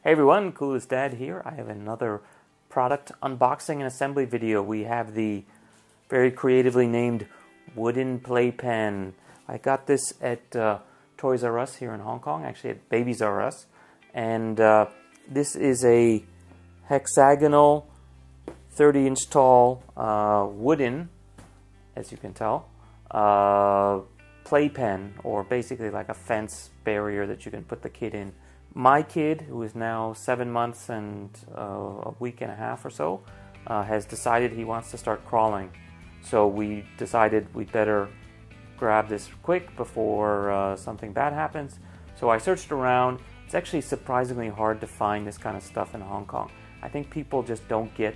Hey everyone, Clueless Dad here. I have another product unboxing and assembly video. We have the very creatively named wooden playpen. I got this at Toys R Us here in Hong Kong, actually at Babies R Us. And this is a hexagonal 30-inch tall wooden, as you can tell, playpen, or basically like a fence barrier that you can put the kid in. My kid, who is now 7 months and a week and a half or so, has decided he wants to start crawling. So we decided we'd better grab this quick before something bad happens. So I searched around. It's actually surprisingly hard to find this kind of stuff in Hong Kong. I think people just don't get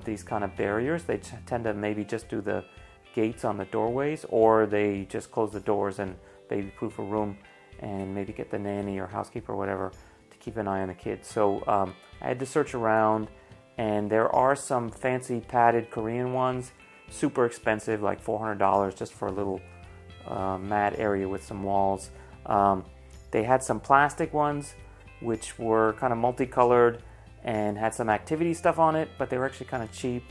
these kind of barriers. They tend to maybe just do the gates on the doorways, or they just close the doors and baby-proof a room and maybe get the nanny or housekeeper or whatever to keep an eye on the kids. So I had to search around, and there are some fancy padded Korean ones, super expensive, like $400 just for a little mat area with some walls. They had some plastic ones which were kind of multicolored and had some activity stuff on it, but they were actually kind of cheap,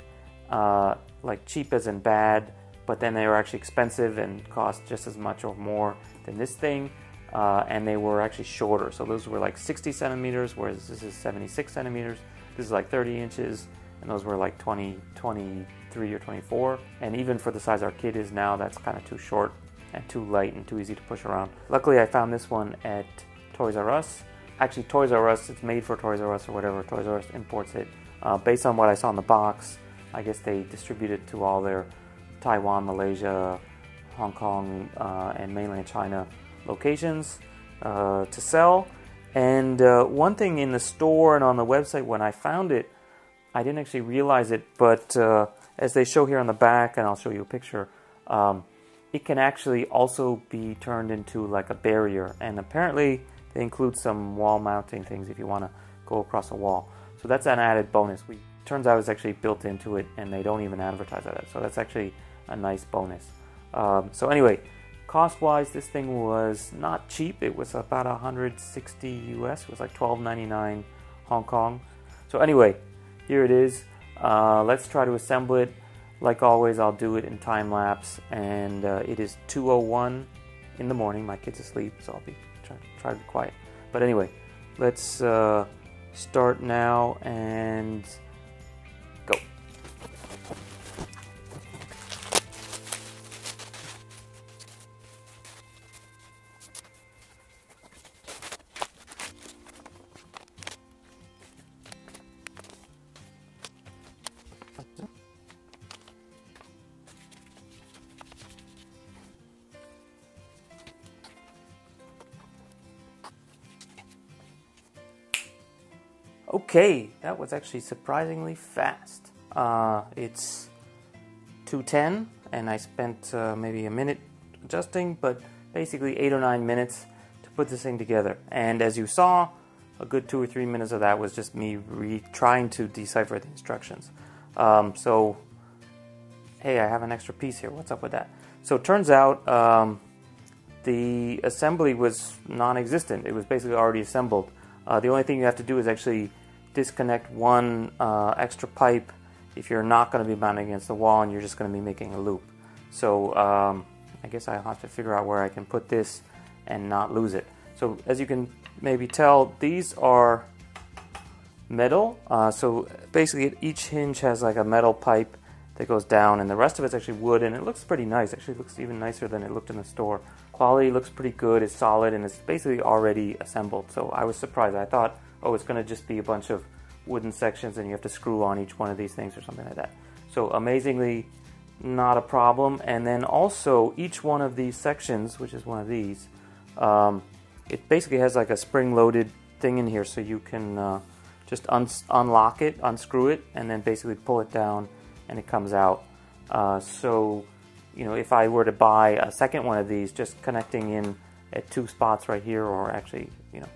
like cheap as in bad, but then they were actually expensive and cost just as much or more than this thing. And they were actually shorter. So those were like 60 centimeters, whereas this is 76 centimeters. This is like 30 inches, and those were like 23 or 24. And even for the size our kid is now, that's kind of too short and too light and too easy to push around. Luckily, I found this one at Toys R Us. Actually, Toys R Us, it's made for Toys R Us or whatever. Toys R Us imports it. Based on what I saw in the box, I guess they distribute it to all their Taiwan, Malaysia, Hong Kong, and mainland China locations to sell. And one thing in the store and on the website, when I found it, I didn't actually realize it, but as they show here on the back, and I'll show you a picture, it can actually also be turned into like a barrier, and apparently they include some wall mounting things if you want to go across a wall. So that's an added bonus. Turns out it's actually built into it, and they don't even advertise that, so that's actually a nice bonus. So anyway, cost-wise, this thing was not cheap. It was about 160 US. It was like $12.99 Hong Kong. So anyway, here it is. Let's try to assemble it. Like always, I'll do it in time lapse. And it is 2:01 in the morning. My kid's asleep, so I'll be try to be quiet. But anyway, let's start now and go. Okay, that was actually surprisingly fast. It's 2:10, and I spent maybe a minute adjusting, but basically 8 or 9 minutes to put this thing together. And as you saw, a good 2 or 3 minutes of that was just me trying to decipher the instructions. So, hey, I have an extra piece here. What's up with that? So it turns out the assembly was non-existent. It was basically already assembled. The only thing you have to do is actually disconnect one extra pipe if you're not going to be mounting against the wall and you're just going to be making a loop. So I guess I'll have to figure out where I can put this and not lose it. So as you can maybe tell, these are metal. So basically each hinge has like a metal pipe that goes down, and the rest of it's actually wood, and it looks pretty nice. Actually, it looks even nicer than it looked in the store. Quality looks pretty good. It's solid, and it's basically already assembled. So I was surprised. I thought, oh, it's going to just be a bunch of wooden sections and you have to screw on each one of these things or something like that. So amazingly not a problem. And then also each one of these sections, which is one of these, it basically has like a spring-loaded thing in here, so you can just unlock it, unscrew it, and then basically pull it down and it comes out. So, you know, if I were to buy a second one of these, just connecting in at 2 spots right here, or actually, you know,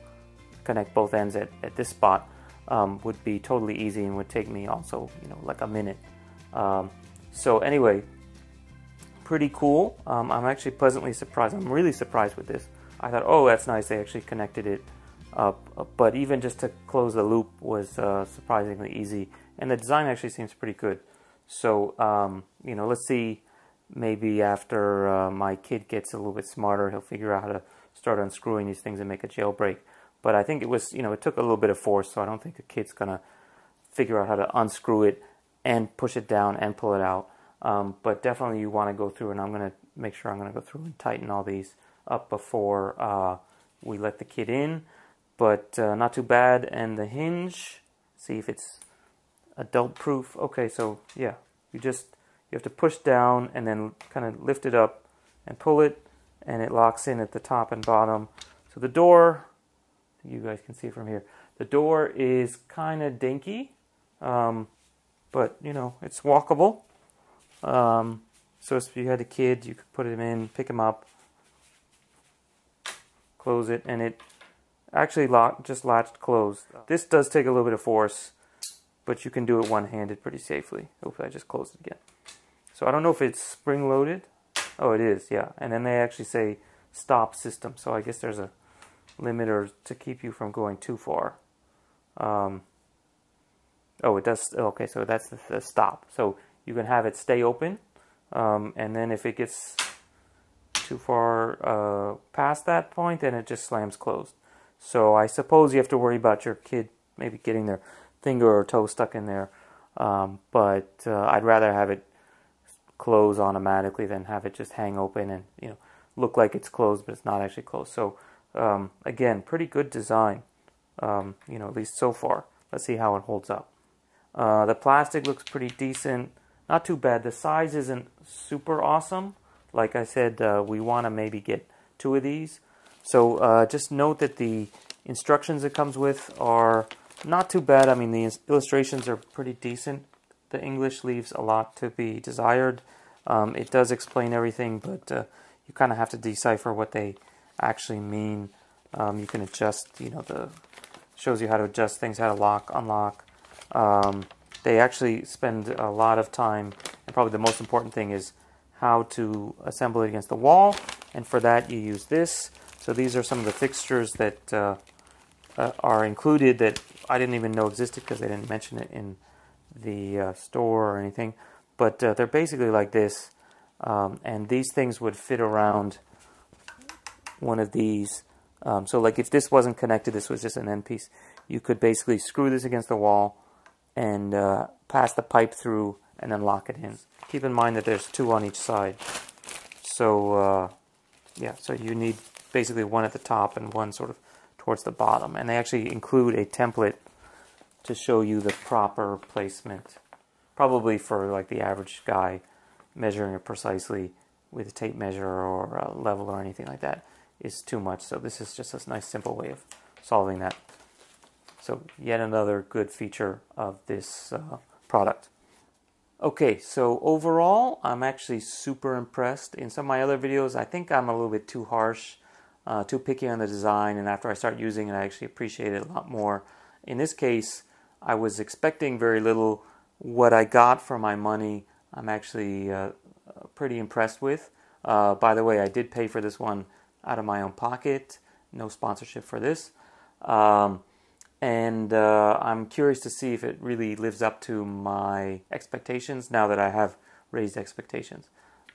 connect both ends at this spot, would be totally easy and would take me also, you know, like a minute. So anyway, pretty cool. I'm actually pleasantly surprised. I'm really surprised with this. I thought, oh, that's nice. They actually connected it but even just to close the loop was surprisingly easy, and the design actually seems pretty good. So you know, let's see, maybe after my kid gets a little bit smarter, he'll figure out how to start unscrewing these things and make a jailbreak. But I think it was, you know, it took a little bit of force, so I don't think a kid's gonna figure out how to unscrew it and push it down and pull it out. But definitely you want to go through, and I'm gonna make sure I'm gonna go through and tighten all these up before we let the kid in. But not too bad. And the hinge, see if it's adult proof. Okay, so yeah, you have to push down and then kind of lift it up and pull it, and it locks in at the top and bottom. So the door, you guys can see from here, the door is kind of dinky, but you know, it's walkable. So if you had a kid, you could put him in, pick him up, close it, and it actually just latched closed. This does take a little bit of force, but you can do it one-handed pretty safely. Oops, I just closed it again. So I don't know if it's spring-loaded. Oh, it is, yeah. And then they actually say stop system, so I guess there's a limiter to keep you from going too far. Oh, it does. Okay, so that's the stop. So you can have it stay open, and then if it gets too far past that point, then it just slams closed. So I suppose you have to worry about your kid maybe getting their finger or toe stuck in there, but I'd rather have it close automatically than have it just hang open and, you know, look like it's closed but it's not actually closed. So again, pretty good design, you know, at least so far. Let's see how it holds up. The plastic looks pretty decent, not too bad. The size isn't super awesome. Like I said, we want to maybe get 2 of these. So just note that the instructions it comes with are not too bad. I mean, the illustrations are pretty decent. The English leaves a lot to be desired. It does explain everything, but you kind of have to decipher what they actually mean. You can adjust, you know, shows you how to adjust things, how to lock, unlock. They actually spend a lot of time, and probably the most important thing is how to assemble it against the wall, and for that you use this. So these are some of the fixtures that are included that I didn't even know existed because they didn't mention it in the store or anything. But they're basically like this, and these things would fit around one of these. So like if this wasn't connected, this was just an end piece, you could basically screw this against the wall and pass the pipe through and then lock it in. Keep in mind that there's 2 on each side. So yeah, so you need basically 1 at the top and 1 sort of towards the bottom. And they actually include a template to show you the proper placement. Probably for like the average guy, measuring it precisely with a tape measure or a level or anything like that is too much. So this is just a nice simple way of solving that. So yet another good feature of this product. Okay, so overall, I'm actually super impressed. In some of my other videos, I think I'm a little bit too harsh, too picky on the design, and after I start using it, I actually appreciate it a lot more. In this case, I was expecting very little. What I got for my money, I'm actually pretty impressed with. By the way, I did pay for this one out of my own pocket. No sponsorship for this. And I'm curious to see if it really lives up to my expectations now that I have raised expectations.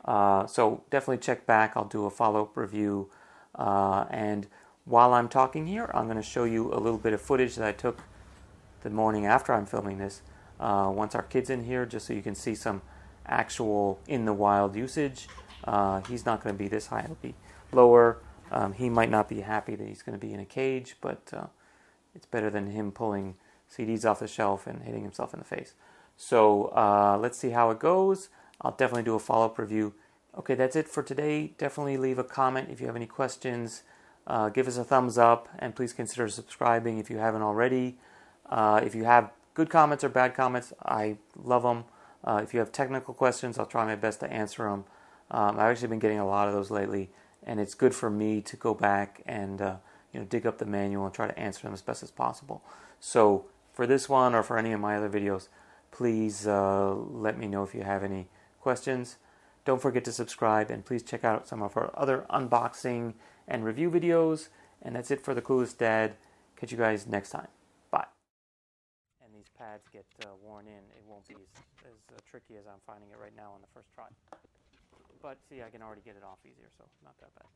So definitely check back. I'll do a follow-up review. And while I'm talking here, I'm going to show you a little bit of footage that I took the morning after I'm filming this. Once our kid's in here, just so you can see some actual in-the-wild usage. He's not going to be this high. It'll be lower. He might not be happy that he's going to be in a cage, but it's better than him pulling CDs off the shelf and hitting himself in the face. So let's see how it goes. I'll definitely do a follow-up review. Okay, that's it for today. Definitely leave a comment if you have any questions. Give us a thumbs up, and please consider subscribing if you haven't already. If you have good comments or bad comments, I love them. If you have technical questions, I'll try my best to answer them. I've actually been getting a lot of those lately, and it's good for me to go back and dig up the manual and try to answer them as best as possible. So for this one or for any of my other videos, please let me know if you have any questions. Don't forget to subscribe, and please check out some of our other unboxing and review videos. And that's it for the Clueless Dad. Catch you guys next time. Bye. And these pads get worn in, it won't be as tricky as I'm finding it right now on the first try. But see, I can already get it off easier, so not that bad.